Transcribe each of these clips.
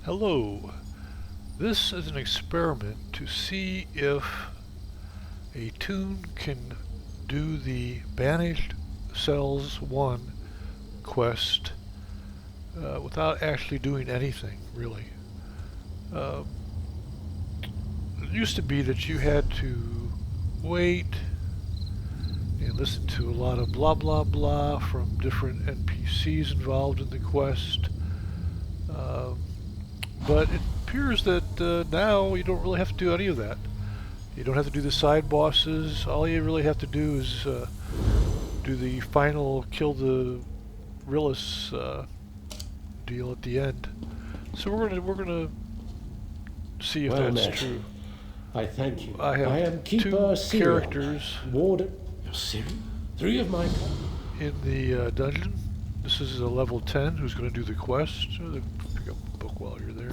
Hello. This is an experiment to see if a tune can do the Banished Cells 1 quest without actually doing anything, really. It used to be that you had to wait and listen to a lot of blah blah blah from different NPCs involved in the quest. But it appears that now you don't really have to do any of that. You don't have to do the side bosses. All you really have to do is do the final kill the Rilis deal at the end. So we're gonna see if that's true. I thank you. I am Keeper two characters. Warden Siri? 3 of my in the dungeon. This is a level 10 who's going to do the quest. Pick up a book while you're there.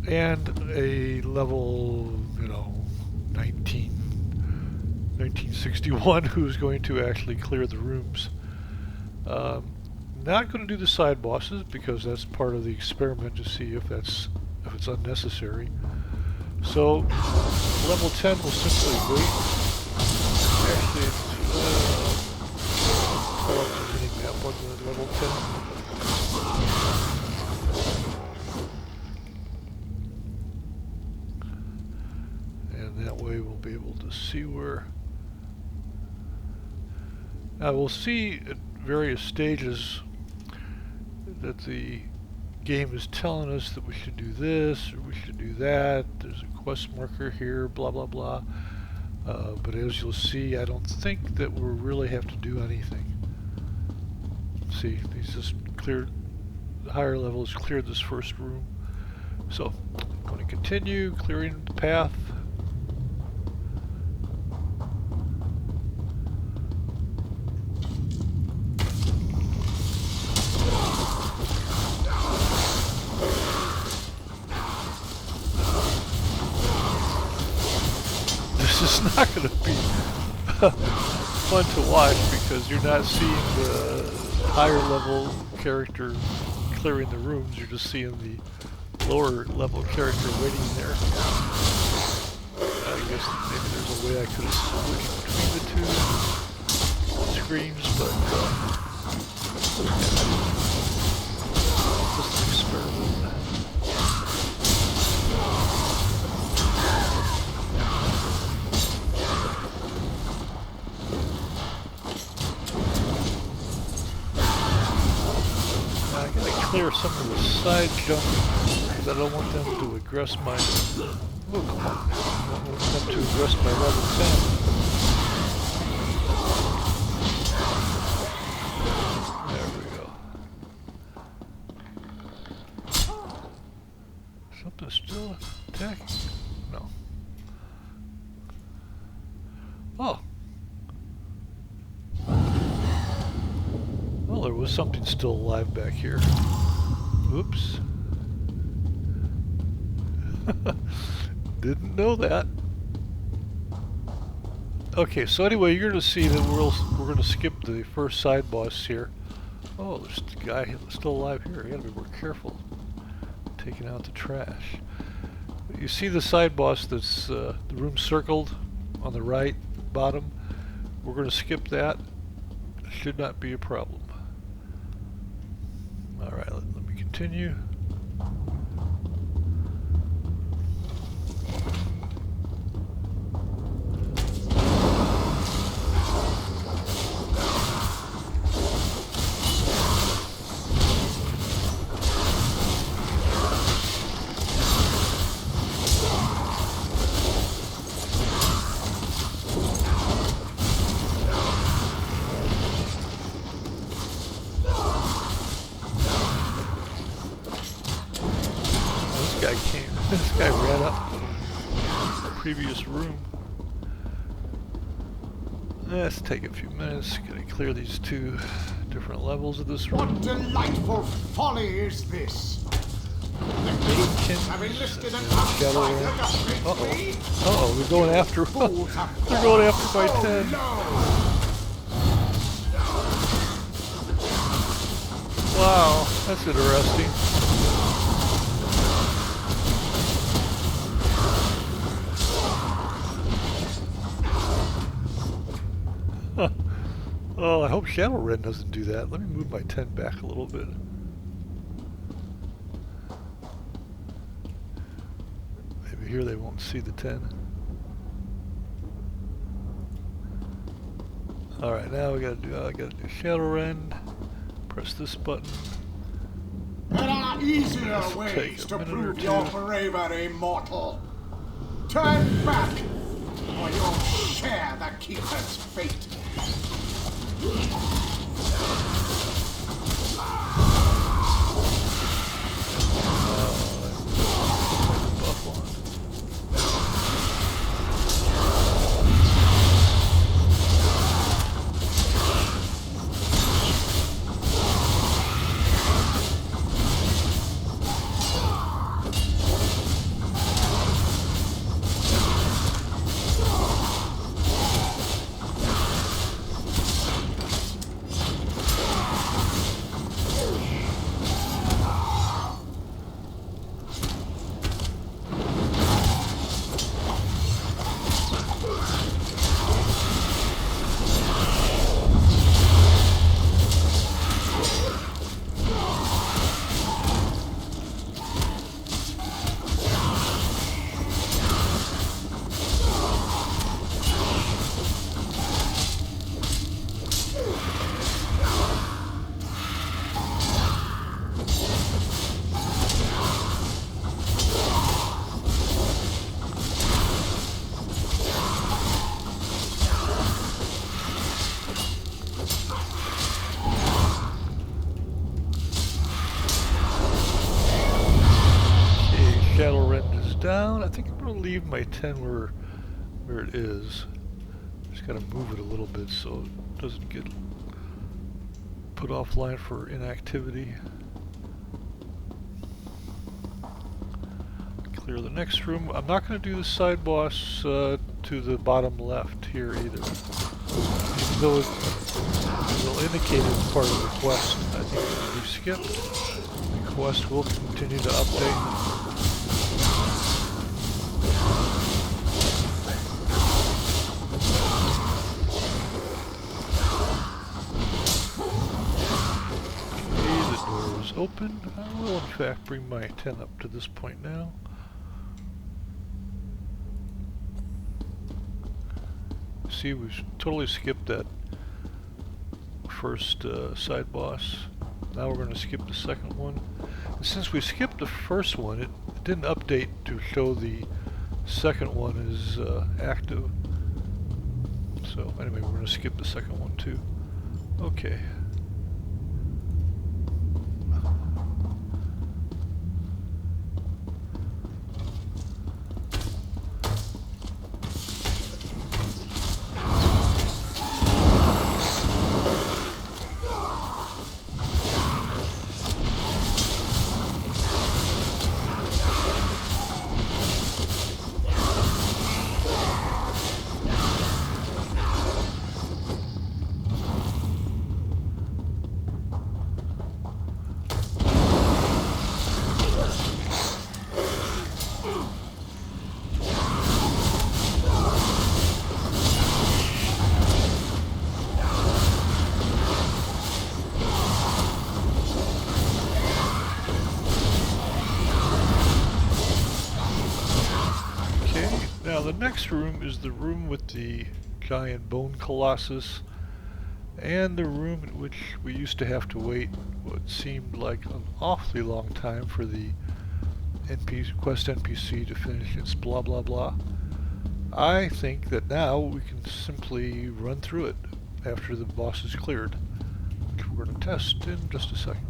And a level, 1961 who's going to actually clear the rooms. Not going to do the side bosses because that's part of the experiment to see if it's unnecessary. So level 10 will simply wait. Actually, pull up the mini-map on the level 10. And that way we'll be able to see where... Now we'll see at various stages that the game is telling us that we should do this or we should do that. There's a quest marker here, blah blah blah. But as you'll see, I don't think that we'll really have to do anything. See, he's just cleared, the higher levels cleared this first room. So, I'm going to continue clearing the path. This is not going to be fun to watch because you're not seeing the higher level character clearing the rooms, you're just seeing the lower level character waiting there. I guess maybe there's a way I could have switched between the two screens, but just an experiment. Clear some of the side jump because I don't want them to aggress my... Oh, come on. I don't want them to aggress my level 10. There we go. Something still attacking? No. Oh. Well, there was something still alive back here. Oops. Didn't know that. Okay, so anyway, you're going to see that we're going to skip the first side boss here. Oh, there's the guy still alive here. You got to be more careful taking out the trash. You see the side boss that's the room circled on the right bottom. We're going to skip that. Should not be a problem. Alright, let me continue. This guy ran up the previous room. Let's take a few minutes. Gotta clear these two different levels of this room. What delightful folly is this? Have enlisted an outsider to defeat me? Uh-oh, they're going after they're going after my 10. Wow, that's interesting. hope Shadowrun doesn't do that. Let me move my tent back a little bit. Maybe here they won't see the tent. Alright, now I gotta do Shadowrun. Press this button. There are easier Take ways a to minute or prove two. your bravery, mortal. Turn back, or you'll share the Keeper's fate. Buff on. Shadowrun is down. I think I'm going to leave my 10 where it is. Just got to move it a little bit so it doesn't get put offline for inactivity. Clear the next room. I'm not going to do the side boss to the bottom left here either. Even though it will indicate it's part of the quest, I think it will be skipped. The quest will continue to update. Open. I will in fact bring my 10 up to this point now. See, we've totally skipped that first side boss. Now we're going to skip the second one. And since we skipped the first one, it didn't update to show the second one is active. So anyway, we're going to skip the second one too. Okay. Now the next room is the room with the giant bone colossus, and the room in which we used to have to wait what seemed like an awfully long time for the quest NPC to finish its blah blah blah. I think that now we can simply run through it after the boss is cleared, which we're going to test in just a second.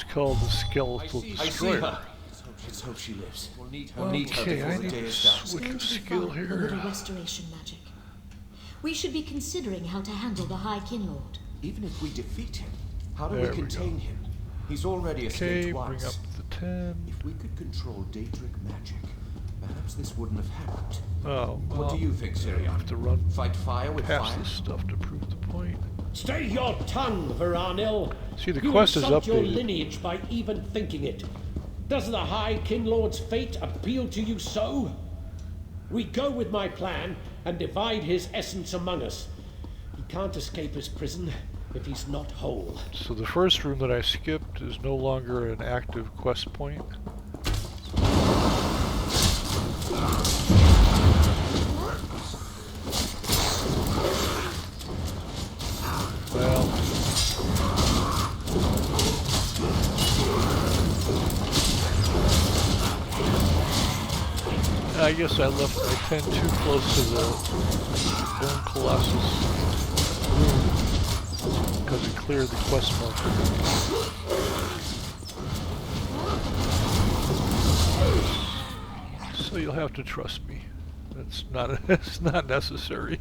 called the Skeletal I see Destroyer. her. Let's hope she lives. We'll need her Okay, before I the need day to is done. switch Going a to be skill fun with a here. little restoration magic. We should be considering how to handle the High Kinlord. Even if we defeat him, how do There we we contain go. him? He's already Okay, escaped bring once. up the 10. If we could control Daedric magic, perhaps this wouldn't have happened. Oh, well, What do you think, I Sirion? have to run Fight fire with past fire? this stuff to prove the point. Stay your tongue, Veranil. See, the You quest is insult your updated. lineage by even thinking it. Does the High Kinlord's fate appeal to you so? We go with my plan and divide his essence among us. He can't escape his prison if he's not whole. So the first room that I skipped is no longer an active quest point. Well, I guess I left my 10 too close to the Bone Colossus room because it cleared the quest marker. So you'll have to trust me. That's not it's not necessary.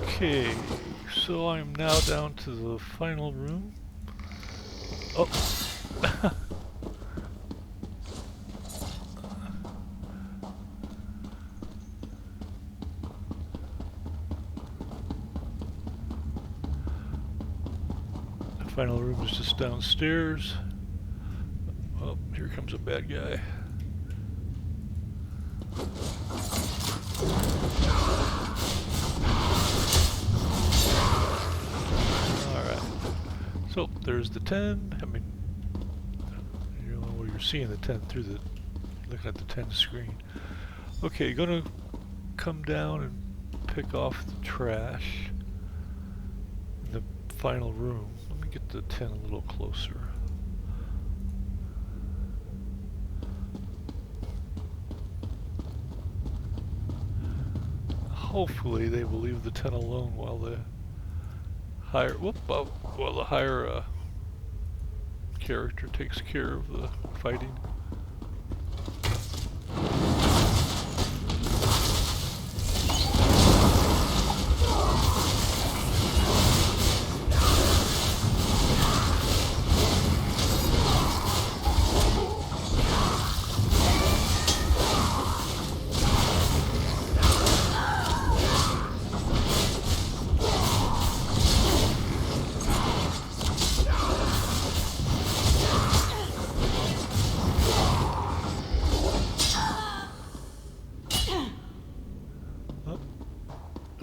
Okay, so I'm now down to the final room. Oh. The final room is just downstairs. Oh, here comes a bad guy. So there's the 10. I mean, you're seeing the 10 through the, looking at the 10 screen. Okay, gonna come down and pick off the trash in the final room. Let me get the 10 a little closer. Hopefully they will leave the 10 alone while the higher, well, the higher character takes care of the fighting.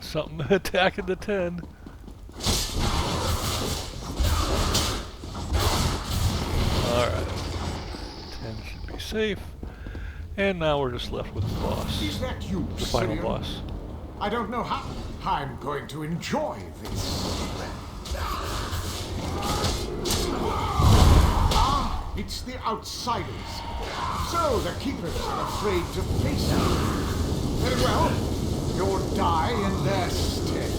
Something attacking the 10. Alright. 10 should be safe. And now we're just left with the boss. Is that you, The final Sirion? boss. I don't know how I'm going to enjoy this. Ah, it's the outsiders. So the keepers are afraid to face you. Very well. You'll die in their stead.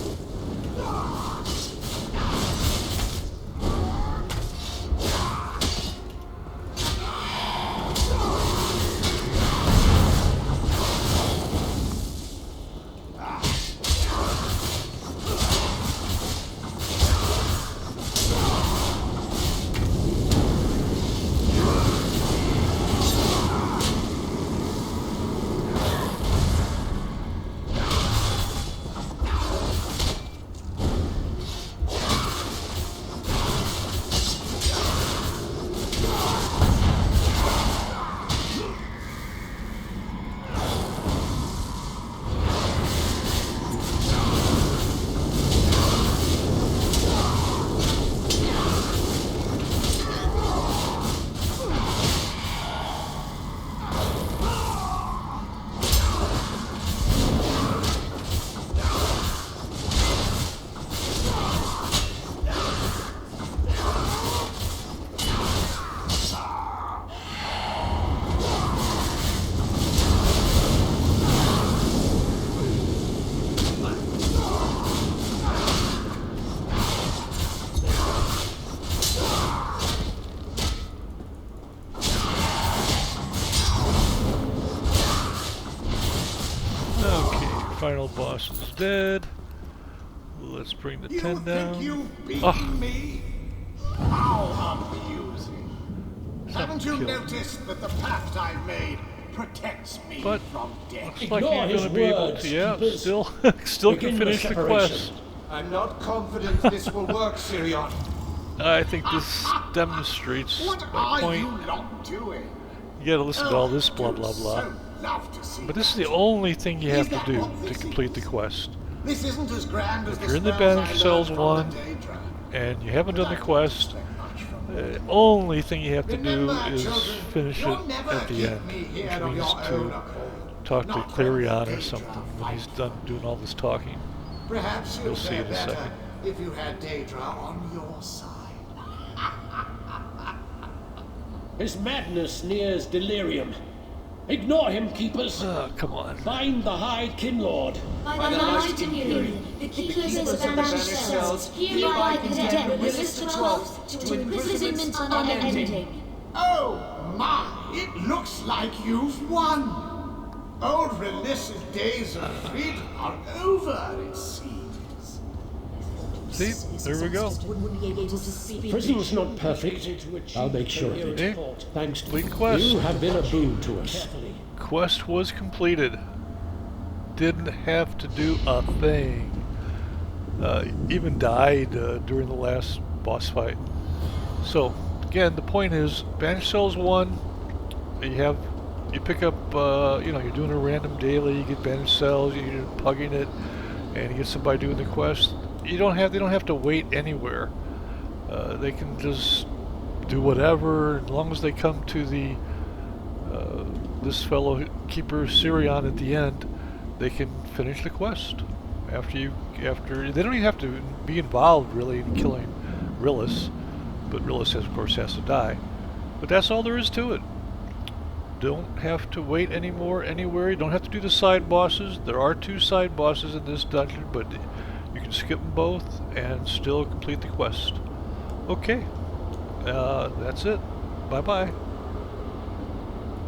final boss is dead. Let's bring the You 10 think down. you've beaten Oh. me? How amusing. Haven't you kill. noticed that the pact I've made protects me But from death? looks like Ignore you're his going to be able words, to, yeah, keepers. still can Begin the finish the separation. quest. I'm not confident this will work, Sirion. I think this demonstrates What my are point. you not doing? You gotta listen to all this blah blah blah. So love to see But this is that. the only thing you have Is to that do what to this complete the is? quest. This isn't as grand as If the you're in the spells I Banished Cells learned from 1 the Daedra. and you haven't done the But I quest, don't expect much from the you. only thing you have to do Remember, is children, finish it you'll never at the keep end, me which here of means your own to accord. talk to Not Clarion when or the something Daedra when he's fight done for doing all this talking. Perhaps You'll you'll see fare in a better second. if you had Daedra on your side. His madness nears delirium. Ignore him, keepers. Oh, come on. Bind the High Kinlord. By the light and union, the keepers of the banished cells hereby condemn Rilis the 12th to imprisonment unending. Oh my! It looks like you've won. Old Rilis's days of freedom are over, it seems. See, there we go. Wouldn't be able to speak. Prison's not perfect. I'll make sure of it. Eh? Thanks to Complete quest. you have been a boon to us. Quest was completed. Didn't have to do a thing. Even died during the last boss fight. So, again, the point is, Banished Cells 1, you pick up, you're doing a random daily, you get Banished Cells, you're pugging it, and you get somebody doing the quest. They don't have to wait anywhere. They can just do whatever, as long as they come to the this fellow keeper Sirion at the end, they can finish the quest. After they don't even have to be involved really in killing Rilis, but Rilis of course has to die. But that's all there is to it. Don't have to wait anymore anywhere. You don't have to do the side bosses. There are 2 side bosses in this dungeon, but you can skip them both and still complete the quest. Okay, that's it. Bye bye.